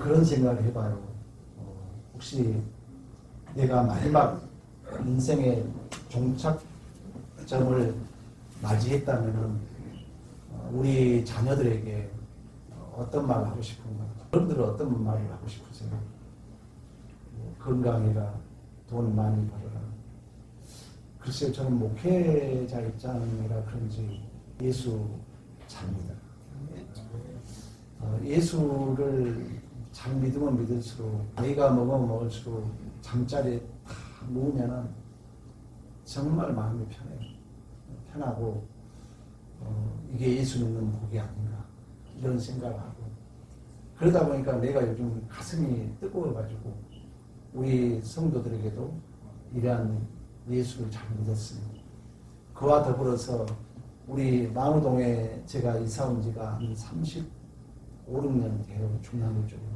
그런 생각을 해봐요. 혹시 내가 마지막 인생의 종착점을 맞이했다면 우리 자녀들에게 어떤 말을 하고 싶은가? 여러분들은 어떤 말을 하고 싶으세요? 건강해라, 돈 많이 벌어라. 글쎄요, 저는 목회자 입장이라 그런지 예수 잡니다. 예수를 잘 믿으면 믿을수록, 나이가 먹으면 먹을수록 잠자리에 다 누우면은 정말 마음이 편해요. 편하고, 이게 예수 믿는 복이 아닌가, 이런 생각을 하고. 그러다 보니까 내가 요즘 가슴이 뜨거워가지고, 우리 성도들에게도 이러한 예수를 잘 믿었습니다. 그와 더불어서 우리 망우동에 제가 이사 온 지가 한 35, 6년 돼요. 중남부 쪽으로.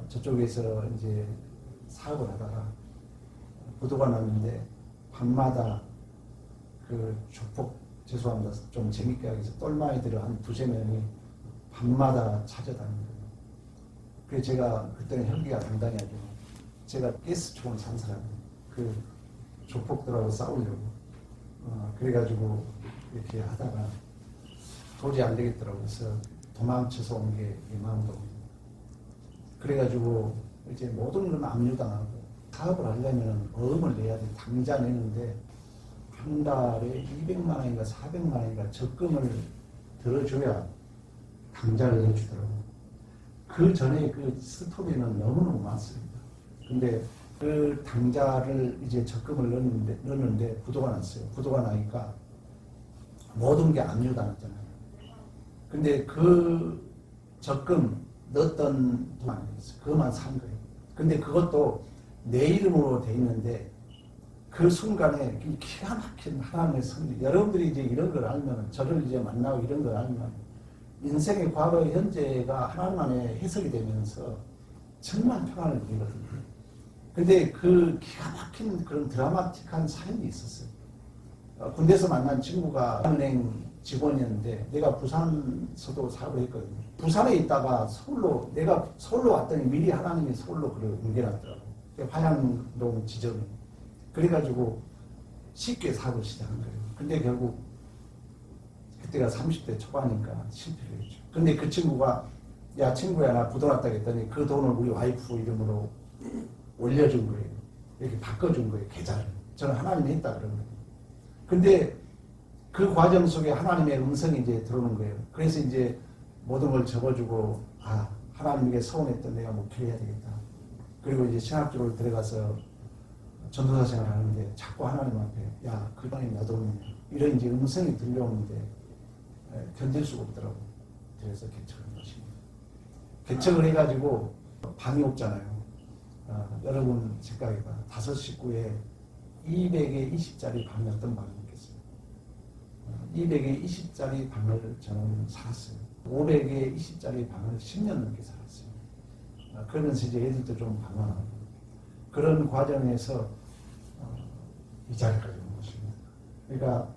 저쪽에서 이제 사업을 하다가 부도가 났는데 밤마다 그 조폭, 죄송합니다. 좀 재밌게 하기 위해서 똘마이들을 한 2~3명이 밤마다 찾아다니는 거예요. 그래서 제가 그때는 혈기가 단단히 하죠. 제가 가스총을 산 사람이에요. 그 조폭들하고 싸우려고. 그래가지고 이렇게 하다가 도저히 안 되겠더라고요. 그래서 도망쳐서 온 게 망우동입니다. 그래가지고 이제 모든 건 압류당하고 사업을 하려면 어음을 내야 돼. 당장 내는데 한 달에 200만 원인가 400만 원인가 적금을 들어줘야 당장을 내주더라고요. 그 전에 그 스토리는 너무너무 많습니다. 근데 그 당자를 이제 적금을 넣었는데 부도가 났어요. 부도가 나니까 모든 게 압류당했잖아요. 근데 그 적금 넣었던 돈 아니었어요. 그것만 산 거예요. 근데 그것도 내 이름으로 돼 있는데 그 순간에 기가 막힌 하나님의 섭리. 여러분들이 이제 이런 걸 알면, 저를 이제 만나고 이런 걸 알면 인생의 과거, 현재가 하나님 안에 해석이 되면서 정말 평안을 누리거든요. 근데 그 기가 막힌 그런 드라마틱한 사연이 있었어요. 군대에서 만난 친구가 은행 직원이었는데 내가 부산서도 사업을 했거든요. 부산에 있다가 내가 서울로 왔더니 미리 하나님이 서울로 그를 옮겨놨더라고요. 화양동 지점에. 그래가지고 쉽게 사업을 시작한 거예요. 근데 결국 그때가 30대 초반이니까 실패를 했죠. 근데 그 친구가 야 친구야 나 부도 났다 했더니 그 돈을 우리 와이프 이름으로 올려준 거예요. 이렇게 바꿔준 거예요. 계좌를. 저는 하나님이 했다 그런 거예요. 근데 그 과정 속에 하나님의 음성이 이제 들어오는 거예요. 그래서 이제 모든 걸 접어주고 하나님에게 서운했던 내가 목회해야 되겠다. 그리고 이제 신학교를 들어가서 전도사 생활을 하는데 자꾸 하나님 앞에 야 그 돈이 몇 원이냐 이런 이제 음성이 들려오는데 견딜 수가 없더라고요. 그래서 개척을 한 것입니다. 개척을 해가지고 방이 없잖아요. 여러분 생각해봐. 5 식구에 200에 20짜리 방이 어떤 방이 있겠어요. 200에 20짜리 방을 저는 살았어요. 500에 20짜리 방을 10년 넘게 살았어요. 그러면서 이제 애들도 좀 방황하고 그런 과정에서 이 자리까지 온 것입니다. 그러니까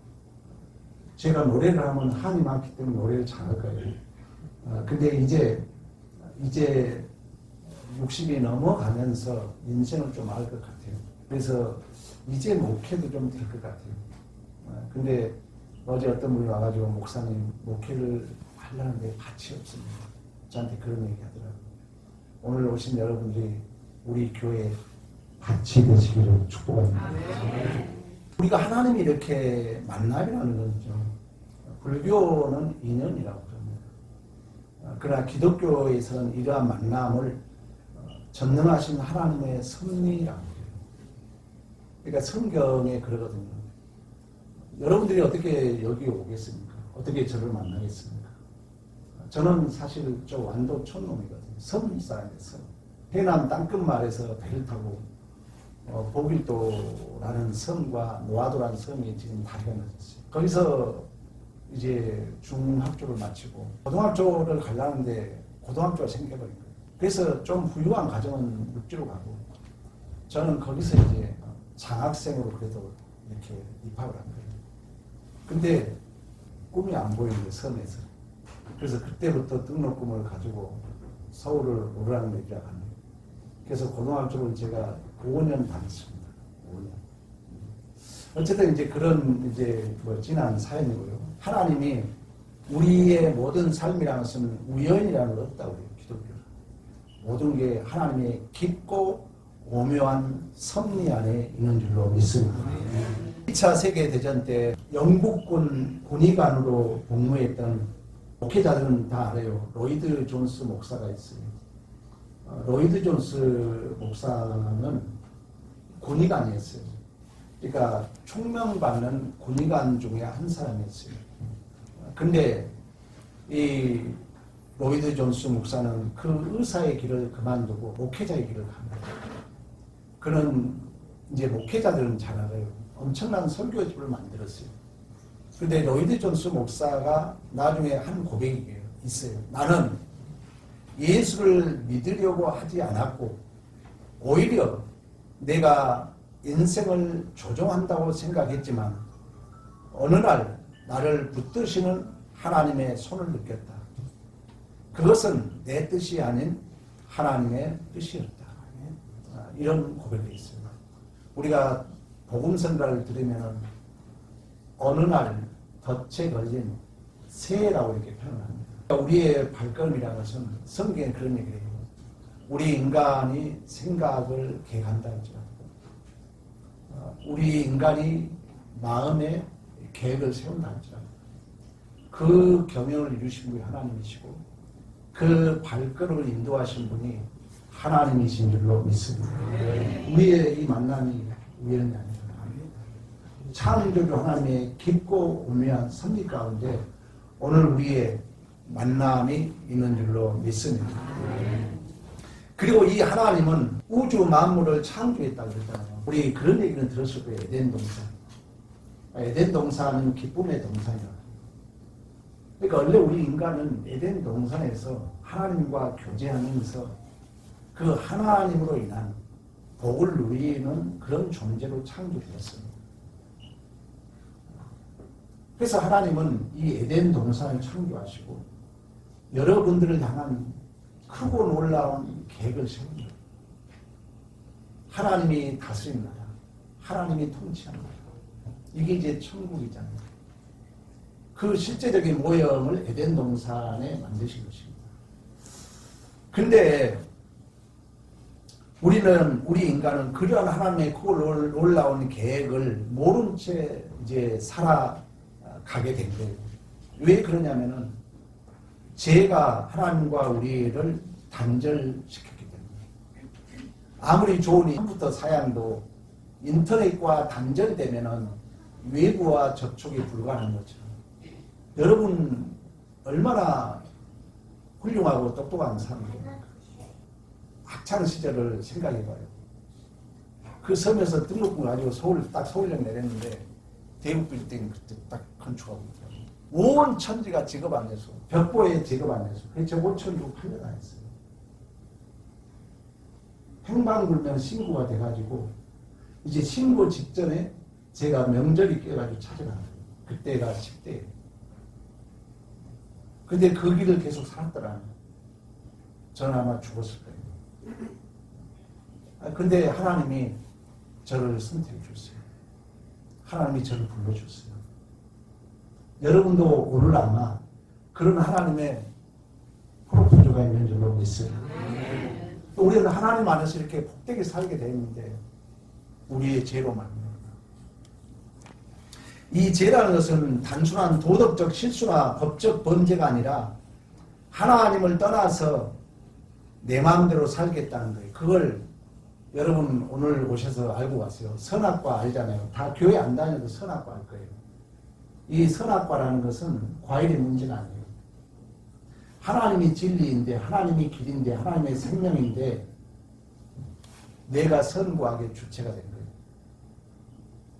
제가 노래를 하면 한이 많기 때문에 노래를 잘할 거예요. 근데 이제 60이 넘어가면서 인생을 좀 알 것 같아요. 그래서 이제 목회도 좀 될 것 같아요. 근데 어제 어떤 분이 와가지고 목사님 목회를 하려는데 밭이 없습니다. 저한테 그런 얘기 하더라고요. 오늘 오신 여러분들이 우리 교회 밭이 되시기를 축복합니다. 우리가 하나님이 이렇게 만남이라는 거죠. 불교는 인연이라고 그럽니다. 그러나 기독교에서는 이러한 만남을 전능하신 하나님의 섭리라고 해요. 그러니까 성경에 그러거든요. 여러분들이 어떻게 여기 오겠습니까? 어떻게 저를 만나겠습니까? 저는 사실 저 완도 촌놈이거든요. 섬 사람이에요. 섬. 해남 땅끝마을에서 배를 타고 보길도라는 섬과 노아도라는 섬이 지금 다리가 낮았어요. 거기서 이제 중학교를 마치고 고등학교를 가려는데 고등학교가 생겨버린 거예요. 그래서 좀 후유한 과정은 육지로 가고 저는 거기서 이제 장학생으로 그래도 이렇게 입학을 한 거예요. 근데 꿈이 안 보이는 거예요, 섬에서. 그래서 그때부터 등록금을 가지고 서울을 오르락 내리락 하는. 그래서 고등학교를 제가 5년 다녔습니다. 5년. 어쨌든 이제 그런 이제 뭐 지난 사연이고요. 하나님이 우리의 모든 삶이라는 것은 우연이라는 걸 없다고 해요. 기독교는. 모든 게 하나님의 깊고 오묘한 섭리 안에 있는 줄로 믿습니다. 2차 세계대전 때 영국군 군의관으로 복무했던 목회자들은 다 알아요. 로이드 존스 목사가 있어요. 로이드 존스 목사는 군의관이었어요. 그러니까 총명받는 군의관 중에 한 사람이었어요. 근데 이 로이드 존스 목사는 그 의사의 길을 그만두고 목회자의 길을 갑니다. 그는 이제 목회자들은 잘 알아요. 엄청난 설교집을 만들었어요. 근데 로이드 존스 목사가 나중에 한 고백이 있어요. 나는 예수를 믿으려고 하지 않았고 오히려 내가 인생을 조종한다고 생각했지만 어느 날 나를 붙드시는 하나님의 손을 느꼈다. 그것은 내 뜻이 아닌 하나님의 뜻이었다. 이런 고백이 있어요. 우리가 복음선가를 들으면 어느 날 덫에 걸린 새라고 이렇게 표현합니다. 우리의 발걸음이라는 것은 성경에 그런 얘기를 해요. 우리 인간이 생각을 계획한다 하죠. 우리 인간이 마음에 계획을 세운다 하죠. 그 경영을 이루신 분이 하나님이시고 그 발걸음을 인도하신 분이 하나님이신 줄로 믿습니다. 우리의 이 만남이 우연이 아니라 창조주 하나님의 깊고 오묘한 섭리 가운데 오늘 우리의 만남이 있는 줄로 믿습니다. 그리고 이 하나님은 우주 만물을 창조했다고 그랬잖아요. 우리 그런 얘기는 들었을 거예요. 에덴 동산. 에덴 동산은 기쁨의 동산이라. 그러니까 원래 우리 인간은 에덴 동산에서 하나님과 교제하면서 그 하나님으로 인한 복을 누리는 그런 존재로 창조되었습니다. 그래서 하나님은 이 에덴 동산을 창조하시고 여러분들을 향한 크고 놀라운 계획을 세웁니다. 하나님이 다스린 나라, 하나님이 통치하는 나라. 이게 이제 천국이잖아요. 그 실제적인 모형을 에덴 동산에 만드신 것입니다. 근데 우리 인간은 그러한 하나님의 크고 놀라운 계획을 모른 채 이제 살아가게 된 거예요. 왜 그러냐면은 죄가 하나님과 우리를 단절시켰기 때문에. 아무리 좋은 컴퓨터 사양도 인터넷과 단절되면은 외부와 접촉이 불가능한 것처럼 여러분 얼마나 훌륭하고 똑똑한 사람입니까? 학창 시절을 생각해봐요. 그 섬에서 등록금 가지고 서울역 내렸는데 대구 빌딩 그때 딱 건축하고 있더라고요. 온 천지가 직업 안 해서 벽보에 직업 안 해서 그래서 5천 주고 팔려다녔어요. 행방불명 신고가 돼가지고 이제 신고 직전에 제가 명절이 껴가지고 찾아가는 거예요. 그때가 10대예요. 근데 그 길을 계속 살았더라면 저는 아마 죽었을 거예요. 근데 하나님이 저를 선택해 줬어요. 하나님이 저를 불러줬어요. 여러분도 오늘 아마 그런 하나님의 프로포즈가 있는 줄로 믿습니다. 우리는 하나님 안에서 이렇게 복되게 살게 되어 있는데 우리의 죄로 말입니다. 이 죄라는 것은 단순한 도덕적 실수나 법적 범죄가 아니라 하나님을 떠나서 내 마음대로 살겠다는 거예요. 그걸 여러분 오늘 오셔서 알고 갔어요. 선악과 알잖아요. 다 교회 안 다녀도 선악과 알 거예요. 이 선악과라는 것은 과일의 문제는 아니에요. 하나님이 진리인데 하나님이 길인데 하나님의 생명인데 내가 선과 악의 주체가 된 거예요.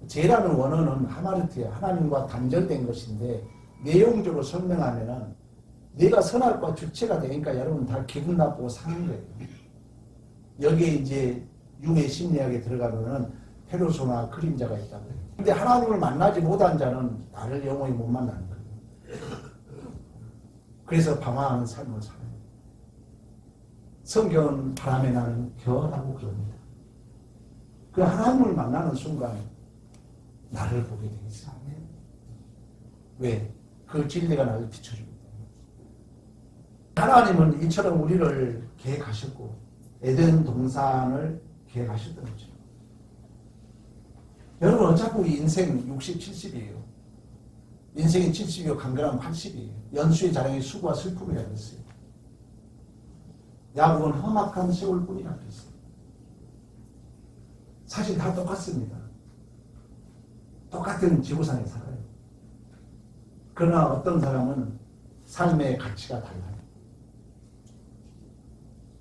죄라는 원어는 하마르트예요. 하나님과 단절된 것인데 내용적으로 설명하면은 내가 선악과 주체가 되니까 여러분 다 기분 나쁘고 사는 거예요. 여기에 이제 융의 심리학에 들어가면은 페르소나 그림자가 있다고 해요. 근데 하나님을 만나지 못한 자는 나를 영원히 못 만나는 거예요. 그래서 방황하는 삶을 살아요. 성경은 바람에 나는 겨라고 그럽니다. 그 하나님을 만나는 순간 나를 보게 돼 있어요. 왜? 그 진리가 나를 비춰주기 때문에. 하나님은 이처럼 우리를 계획하셨고 에덴 동산을 계획하셨던 거죠. 여러분 어차피 우리 인생 60, 70이에요. 인생이 70이고 강건하면 80이에요. 연수의 자랑이 수고와 슬픔이라고 했어요. 야곱은 험악한 세월뿐이라고 했어요. 사실 다 똑같습니다. 똑같은 지구상에 살아요. 그러나 어떤 사람은 삶의 가치가 달라요.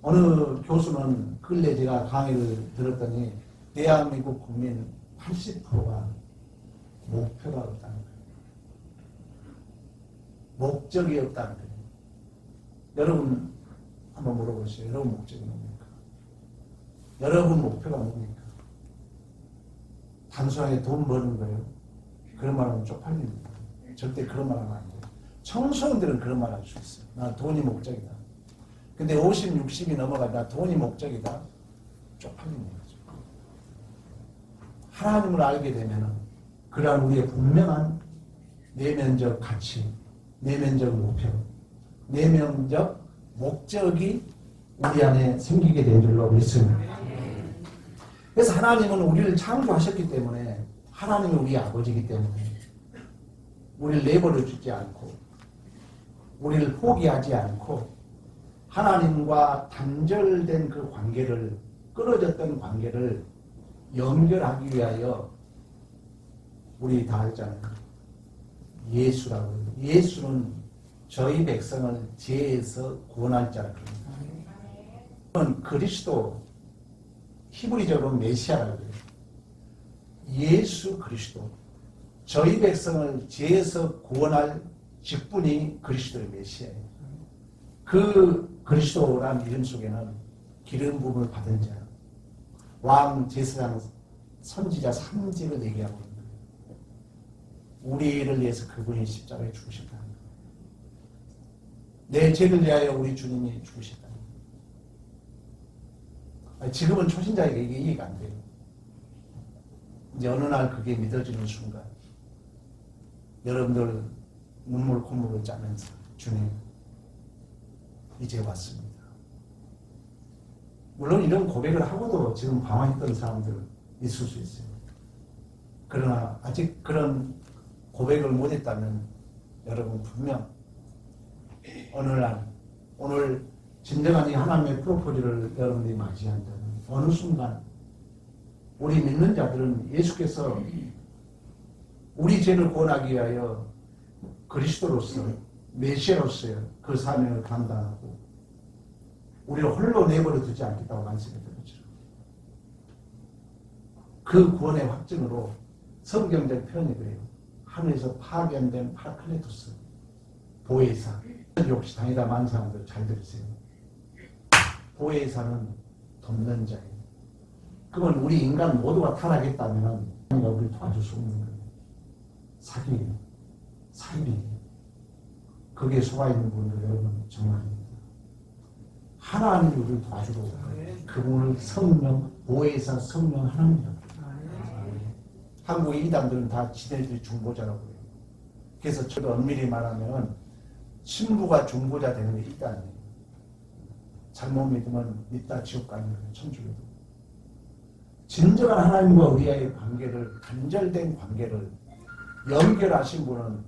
어느 교수는 근래 제가 강의를 들었더니 대한민국 국민 80%가 목표가 없다는 거예요. 목적이 없다는 거예요. 여러분 한번 물어보세요. 여러분 목적이 뭡니까? 여러분 목표가 뭡니까? 단순하게 돈 버는 거예요. 그런 말 하면 쪽팔립니다. 절대 그런 말 하면 안 돼요. 청소년들은 그런 말 할 수 있어요. 나 돈이 목적이다. 근데 50, 60이 넘어가 나 돈이 목적이다. 쪽팔리는 거죠. 하나님을 알게 되면 그러한 우리의 분명한 내면적 가치, 내면적 목표, 내면적 목적이 우리 안에 생기게 된 줄로 믿습니다. 그래서 하나님은 우리를 창조하셨기 때문에 하나님이 우리 아버지이기 때문에 우리를 내버려 주지 않고 우리를 포기하지 않고 하나님과 단절된 그 관계를 끊어졌던 관계를 연결하기 위하여 우리 다 알잖아요. 예수라고 해요. 예수는 저희 백성을 죄에서 구원할 자라고 합니다. 그리스도 히브리적으로 메시아라고 해요. 예수 그리스도 저희 백성을 죄에서 구원할 직분이 그리스도의 메시아예요. 그 그리스도라는 이름 속에는 기름 부음을 받은 자, 왕, 제사장, 선지자 3지를 얘기하고 있는 거예요. 우리를 위해서 그분이 십자가에 죽으셨다는 거예요. 내 죄를 위하여 우리 주님이 죽으셨다는 거예요. 지금은 초신자에게 이게 이해가 안 돼요. 이제 어느 날 그게 믿어지는 순간 여러분들 눈물 콧물을 짜면서 주님 이제 왔습니다. 물론 이런 고백을 하고도 지금 방황했던 사람들 있을 수 있어요. 그러나 아직 그런 고백을 못했다면 여러분 분명 어느 날 오늘 진정한 이 하나님의 프로포즈를 여러분들이 맞이한다면 어느 순간 우리 믿는 자들은 예수께서 우리 죄를 구원하기 위하여 그리스도로서 메시아로서 그 사명을 감당하고 우리를 홀로 내버려 두지 않겠다고 말씀했던 것처럼 그 구원의 확증으로 성경적 표현이 그래요. 하늘에서 파견된 파라클레토스 보혜사. 혹시 다니다 많은 사람들 잘 들으세요. 보혜사는 돕는 자예요. 그건 우리 인간 모두가 타락했다면 우리를 도와줄 수 없는 거예요. 사기예요. 사입이에요. 거기에 속아있는 분들 여러분 정말입니다. 하나님이 우리를 도와주고 그분을 성령, 보혜사 성령 하나님이라고 해요. 한국의 이단들은 다 지네들이 중보자라고 해요. 그래서 저도 엄밀히 말하면 신부가 중보자 되는 게 이단이에요. 잘못 믿으면 믿다 지옥 가는 거예요. 천주교도. 진정한 하나님과 우리의 관계를 단절된 관계를 연결하신 분은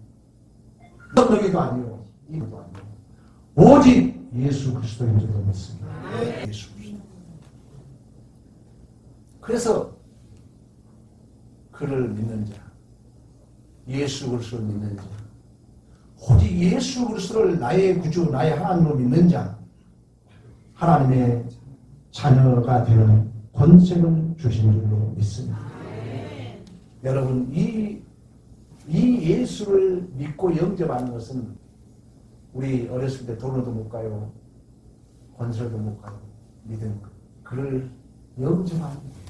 너희도 아니요 이도 아니요 오직 예수 그리스도인 줄로 믿습니다. 예수 그리스도. 그래서 그를 믿는 자, 예수 그리스도를 믿는 자, 오직 예수 그리스도를 나의 구주, 나의 하나님으로 믿는 자, 하나님의 자녀가 되는 권세를 주신 줄로 믿습니다. 여러분 이 예수를 믿고 영접하는 것은 우리 어렸을 때 돈으로도 못 가요. 권세로도 못 가요. 믿음. 그를 영접하는 거예요.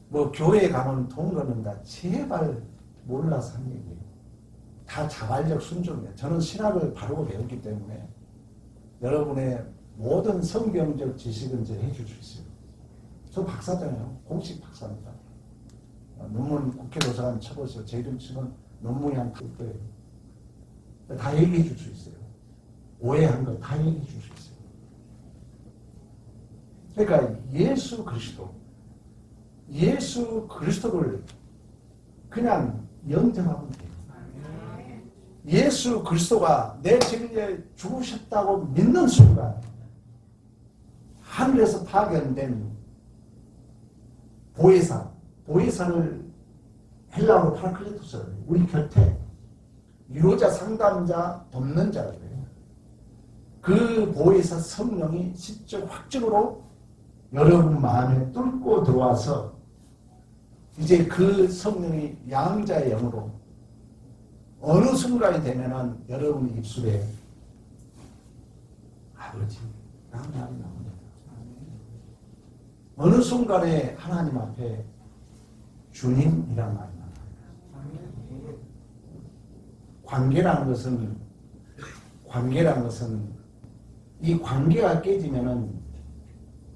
뭐 교회에 가면 돈 걷는다. 제발 몰라서 하는 얘기예요. 다 자발적 순종이에요. 저는 신학을 바르고 배웠기 때문에 여러분의 모든 성경적 지식은 이제 해줄 수 있어요. 저 박사잖아요. 공식 박사입니다. 논문 국회도서관 쳐보세요. 제 이름 치면 논문이 한 그거예요. 다 얘기해 줄 수 있어요. 오해한 거 다 얘기해 줄 수 있어요. 그러니까 예수 그리스도를 그냥 영접하면 돼요. 예수 그리스도가 내 죄를 위해 죽으셨다고 믿는 순간 하늘에서 파견된 보혜사를 헬라어로 파라클리토스라고 해요. 우리 곁에 위로자, 상담자, 돕는 자라고 해요. 그 보혜사 성령이 시적 확증으로 여러분 마음에 뚫고 들어와서 이제 그 성령이 양자의 영으로 어느 순간이 되면은 여러분 입술에 아버지라는 말이 나옵니다. 어느 순간에 하나님 앞에 주님이란 말이 나와요. 관계라는 것은 이 관계가 깨지면은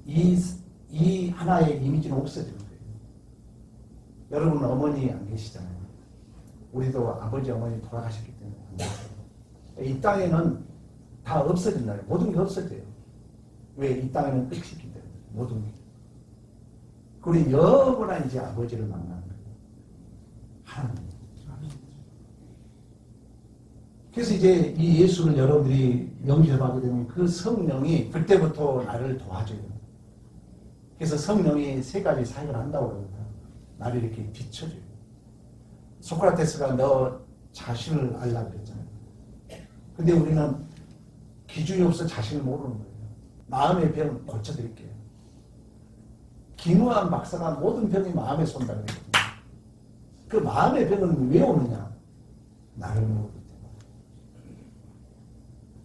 이 하나의 이미지는 없어지는 거예요. 여러분 어머니 안 계시잖아요. 우리도 아버지 어머니 돌아가셨기 때문에 안 계세요. 이 땅에는 다 없어진다요. 모든 게 없어져요. 왜? 이 땅에는 끝이 있기 때문에 모든 게. 우리 영원한 이제 아버지를 만나는 거예요. 하나님. 그래서 이제 이 예수를 여러분들이 영접하게 되면 그 성령이 그때부터 나를 도와줘요. 그래서 성령이 세 가지 사역을 한다고 그럽니다. 나를 이렇게 비춰줘요. 소크라테스가 너 자신을 알라 그랬잖아요. 근데 우리는 기준이 없어 자신을 모르는 거예요. 마음의 병 고쳐드릴게요. 김우한 박사가 모든 병이 마음에 쏜다 그랬거든요. 그 마음의 병은 왜 오느냐? 나를 모르기 때문에.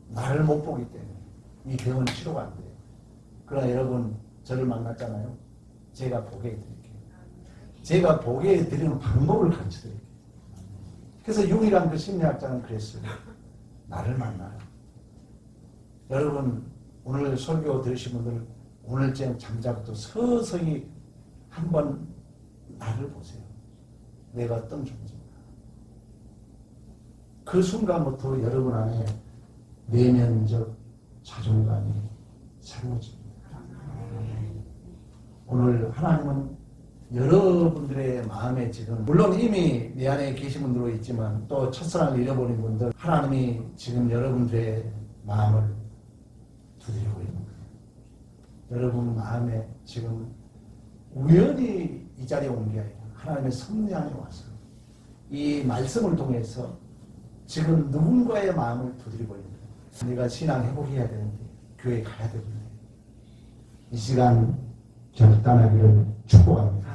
나를 못 보기 때문에. 이 병은 치료가 안 돼요. 그러나 여러분 저를 만났잖아요. 제가 보게 해드릴게요. 제가 보게 해드리는 방법을 가르쳐드릴게요. 그래서 융이란 그 심리학자는 그랬어요. 나를 만나라. 여러분 오늘 설교 들으신 분들 오늘쯤 잠자부터 서서히 한번 나를 보세요. 내가 어떤 존재인가. 그 순간부터 여러분 안에 내면적 자존감이 새로워집니다. 오늘 하나님은 여러분들의 마음에 지금 물론 이미 내 안에 계신 분들도 있지만 또 첫사랑을 잃어버린 분들 하나님이 지금 여러분들의 마음을 두드리고 있는 거예요. 여러분 마음에 지금 우연히 이 자리에 온 게 아니라 하나님의 섭리 안에 와서 이 말씀을 통해서 지금 누군가의 마음을 두드리고 있는 거예요. 내가 신앙 회복해야 되는데 교회 가야 되는데 이 시간 결단하기를 축복합니다.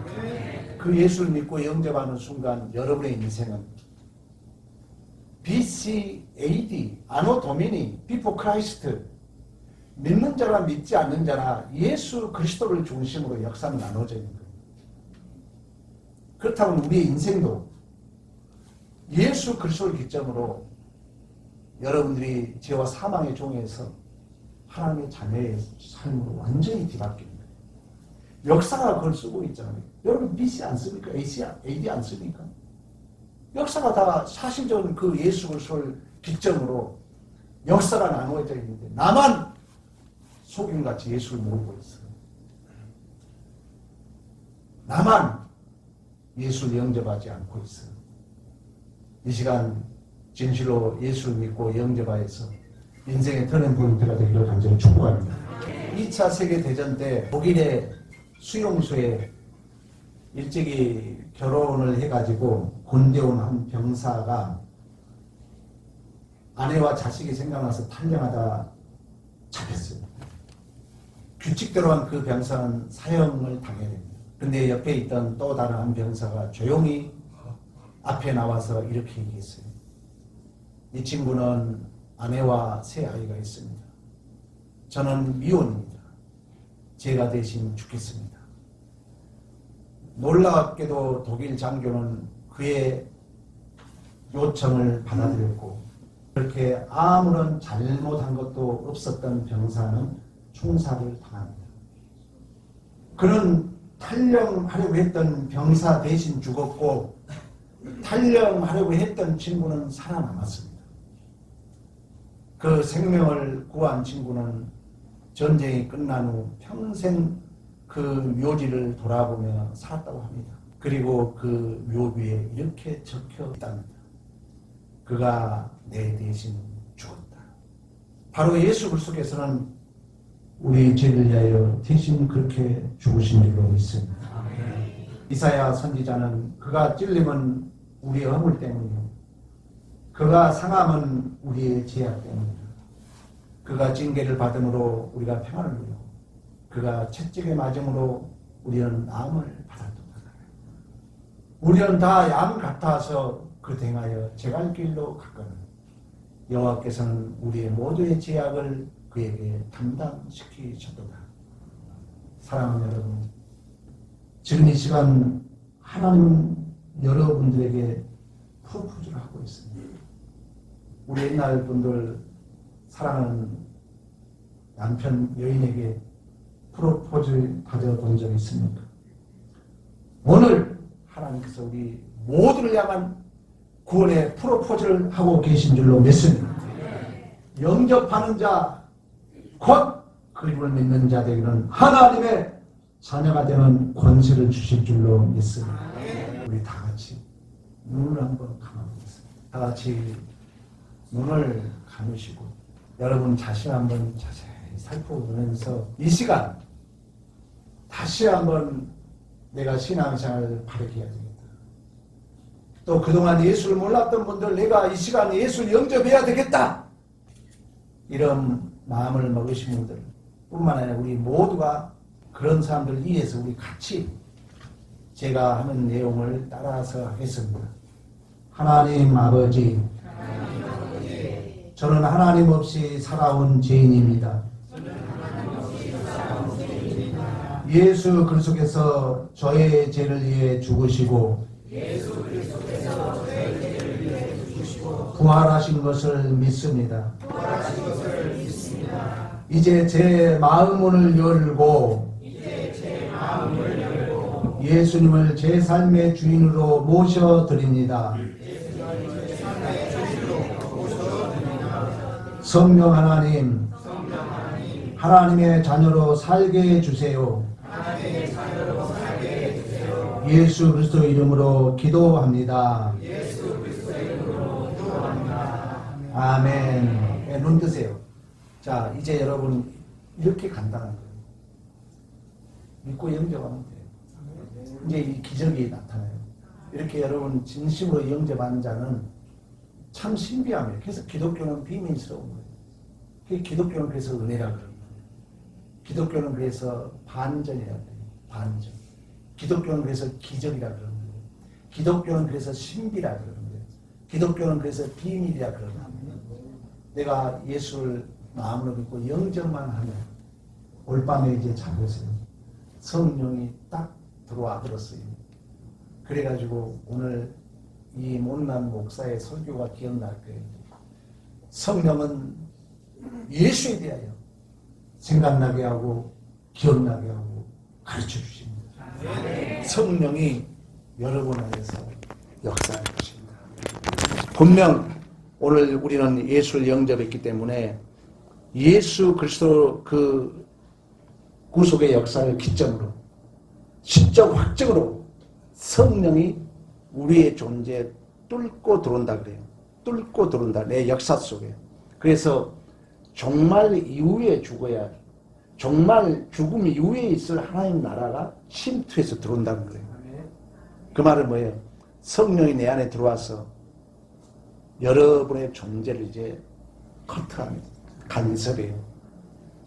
그 예수를 믿고 영접하는 순간 여러분의 인생은 BC, AD, 아노 도미니, 비포 크라이스트 믿는 자나 믿지 않는 자나 예수 그리스도를 중심으로 역사는 나눠져 있는 거예요. 그렇다면 우리의 인생도 예수 그리스도를 기점으로 여러분들이 죄와 사망의 종에서 하나님의 자녀의 삶으로 완전히 뒤바뀝니다. 역사가 그걸 쓰고 있잖아요. 여러분 BC 안 씁니까? AD 안 씁니까? 역사가 다 사실적인 그 예수 그리스도를 기점으로 역사가 나누어져 있는데 나만 속임같이 예수를 모르고 있어요. 나만 예수를 영접하지 않고 있어요. 이 시간 진실로 예수를 믿고 영접하여서 인생의 터닝 포인트가 되기를 간절히 축복합니다. 2차 세계대전 때 독일의 수용소에 일찍이 결혼을 해가지고 군대 온 한 병사가 아내와 자식이 생각나서 탈영하다 잡혔어요. 규칙대로 한 그 병사는 사형을 당해야 됩니다. 근데 옆에 있던 또 다른 한 병사가 조용히 앞에 나와서 이렇게 얘기했어요. 이 친구는 아내와 세 아이가 있습니다. 저는 미혼입니다. 제가 대신 죽겠습니다. 놀랍게도 독일 장교는 그의 요청을 받아들였고 그렇게 아무런 잘못한 것도 없었던 병사는 총살을 당합니다. 그는 탈영하려고 했던 병사 대신 죽었고 탈영하려고 했던 친구는 살아남았습니다. 그 생명을 구한 친구는 전쟁이 끝난 후 평생 그 묘지를 돌아보며 살았다고 합니다. 그리고 그 묘비에 이렇게 적혀 있답니다. 그가 내 대신 죽었다. 바로 예수 그리스도께서는 우리 죄를 위하여 대신 그렇게 죽으신 줄로 믿습니다. 이사야 선지자는 그가 찔림은 우리의 허물 때문이요 그가 상함은 우리의 죄악 때문이다. 그가 징계를 받음으로 우리가 평안을 누리고 그가 채찍에 맞음으로 우리는 나음을 받았도다. 우리는 다 양 같아서 그 행하여 제갈 길로 갔거늘 여호와께서는 우리의 모두의 죄악을 그에게 담당시키셨도다. 사랑하는 여러분, 지금 이 시간 하나님은 여러분들에게 프로포즈를 하고 있습니다. 우리 옛날 분들 사랑하는 남편 여인에게 프로포즈 받아본 적이 있습니까? 오늘 하나님께서 우리 모두를 향한 구원의 프로포즈를 하고 계신 줄로 믿습니다. 영접하는 자, 곧 그리스도를 믿는 자들에게는 하나님의 자녀가 되는 권세를 주실 줄로 믿습니다. 우리 다 같이 눈을 한번 감아보겠습니다. 다 같이 눈을 감으시고 여러분 자신 한번 자세히 살펴보면서 이 시간 다시 한번 내가 신앙생활을 바르게 해야 되겠다. 또 그동안 예수를 몰랐던 분들 내가 이 시간에 예수를 영접해야 되겠다. 이런 마음을 먹으신 분들 뿐만 아니라 우리 모두가 그런 사람들 위해서 우리 같이 제가 하는 내용을 따라서 하겠습니다. 하나님 아버지, 저는 하나님 없이 살아온 죄인입니다. 예수 그리스도께서 저의 죄를 위해 죽으시고 부활하신 것을 믿습니다. 이제 제 마음문을 열고 예수님을 제 삶의 주인으로 모셔드립니다. 성령 하나님, 하나님의 자녀로 살게 해주세요. 예수 그리스도 이름으로 기도합니다. 아멘. 네, 눈 뜨세요. 자, 이제 여러분 이렇게 간단한 거예요. 믿고 영접하면 돼요. 이제 이 기적이 나타나요. 이렇게 여러분 진심으로 영접하는 자는 참 신비합니다. 그래서 기독교는 비밀스러운 거예요. 기독교는 그래서 은혜라 그러는 거예요. 기독교는 그래서 반전이라 그래요. 반전. 기독교는 그래서 기적이라 그러는 거예요. 기독교는 그래서 신비라 그러는 거예요. 기독교는 그래서 비밀이라 그러는 거예요. 내가 예수를 마음으로 믿고 영접만 하면 올밤에 이제 자보세요. 성령이 딱 들어와 들었어요. 그래가지고 오늘 이 못난 목사의 설교가 기억날 거예요. 성령은 예수에 대하여 생각나게 하고 기억나게 하고 가르쳐 주십니다. 성령이 여러분 안에서 역사할 것입니다. 분명 오늘 우리는 예수를 영접했기 때문에 예수 그리스도 그 구속의 역사를 기점으로 시적 확증으로 성령이 우리의 존재에 뚫고 들어온다 그래요. 뚫고 들어온다. 내 역사 속에. 그래서 정말 이후에 죽어야 정말 죽음 이후에 있을 하나님 나라가 침투해서 들어온다는 거예요. 그 말은 뭐예요? 성령이 내 안에 들어와서 여러분의 존재를 이제 커트합니다. 간섭해요.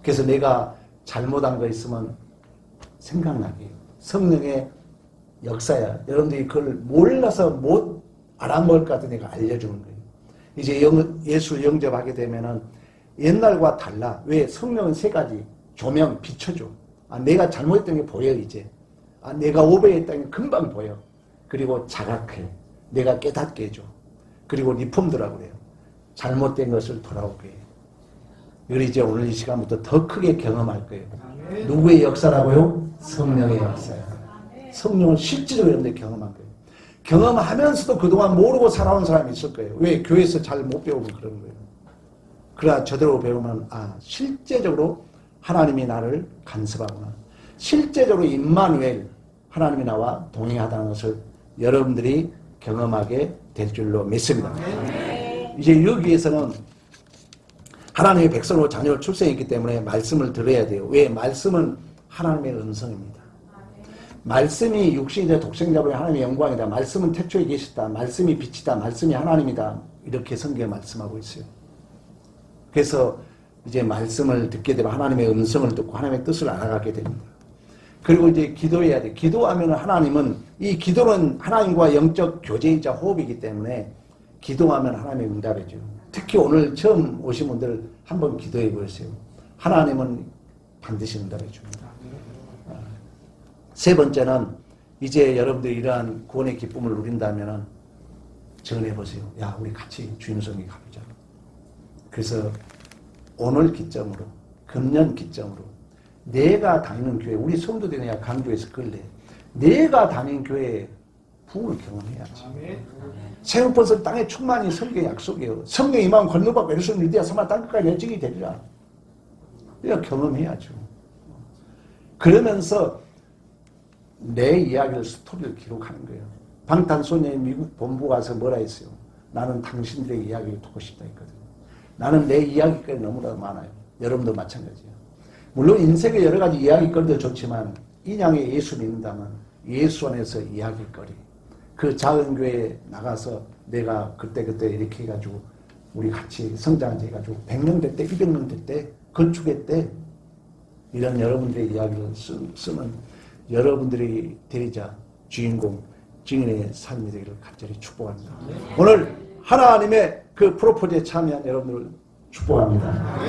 그래서 내가 잘못한 거 있으면 생각나게 해요. 성령의 역사야. 여러분들이 그걸 몰라서 못 알아먹을 것 같아 내가 알려주는 거예요. 이제 예수를 영접하게 되면은 옛날과 달라. 왜? 성령은 세 가지. 조명, 비춰줘. 아, 내가 잘못했던 게 보여, 이제. 아, 내가 오버했던 게 금방 보여. 그리고 자각해. 내가 깨닫게 해줘. 그리고 리폼드라고 그래요. 잘못된 것을 돌아오게 해요. 이걸 이제 오늘 이 시간부터 더 크게 경험할 거예요. 누구의 역사라고요? 성령의 역사예요. 성령을 실제로 여러분들이 경험한 거예요. 경험하면서도 그동안 모르고 살아온 사람이 있을 거예요. 왜? 교회에서 잘 못 배우면 그런 거예요. 그러나 저대로 배우면 실제적으로 하나님이 나를 간섭하구나. 실제적으로 임마누엘 하나님이 나와 동행하다는 것을 여러분들이 경험하게 될 줄로 믿습니다. 이제 여기에서는 하나님의 백성으로 자녀를 출생했기 때문에 말씀을 들어야 돼요. 왜? 말씀은 하나님의 음성입니다. 말씀이 육신의 독생자로의 하나님의 영광이다. 말씀은 태초에 계셨다. 말씀이 빛이다. 말씀이 하나님이다. 이렇게 성경에 말씀하고 있어요. 그래서 이제 말씀을 듣게 되면 하나님의 음성을 듣고 하나님의 뜻을 알아가게 됩니다. 그리고 이제 기도해야 돼. 기도하면 하나님은, 이 기도는 하나님과 영적 교제이자 호흡이기 때문에 기도하면 하나님의 응답이죠. 특히 오늘 처음 오신 분들 한번 기도해 보세요. 하나님은 반드시 응답해 줍니다. 세 번째는 이제 여러분들이 이러한 구원의 기쁨을 누린다면 전해 보세요. 야, 우리 같이 주님성에 가보자. 그래서 오늘 기점으로, 금년 기점으로 내가 다니는 교회, 우리 성도들이 그냥 강조해서 끌래. 내가 다니는 교회에 부흥을 경험해야지. 새우버섯 땅에 충만히 설교의 약속이에요. 성령의 임함 건너받고 예루살렘 유대야 사마리아 땅끝까지 열정이 되리라. 이거 경험해야죠. 그러면서 내 이야기를, 스토리를 기록하는 거예요. 방탄소년의 미국 본부 가서 뭐라 했어요? 나는 당신들의 이야기를 듣고 싶다 했거든요. 나는 내 이야기거리 너무나 많아요. 여러분도 마찬가지예요. 물론 인생의 여러 가지 이야기거리도 좋지만 인양의 예수 믿는다면 예수 안에서 이야기거리, 그 작은 교회에 나가서 내가 그때 이렇게 해가지고 우리 같이 성장제 해가지고 100명 될 때, 200명 될 때, 건축회 때 이런 여러분들의 이야기를 쓰는 여러분들이 되리자 주인공, 증인의 삶이 되기를 간절히 축복합니다. 오늘 하나님의 그 프로포즈에 참여한 여러분들을 축복합니다.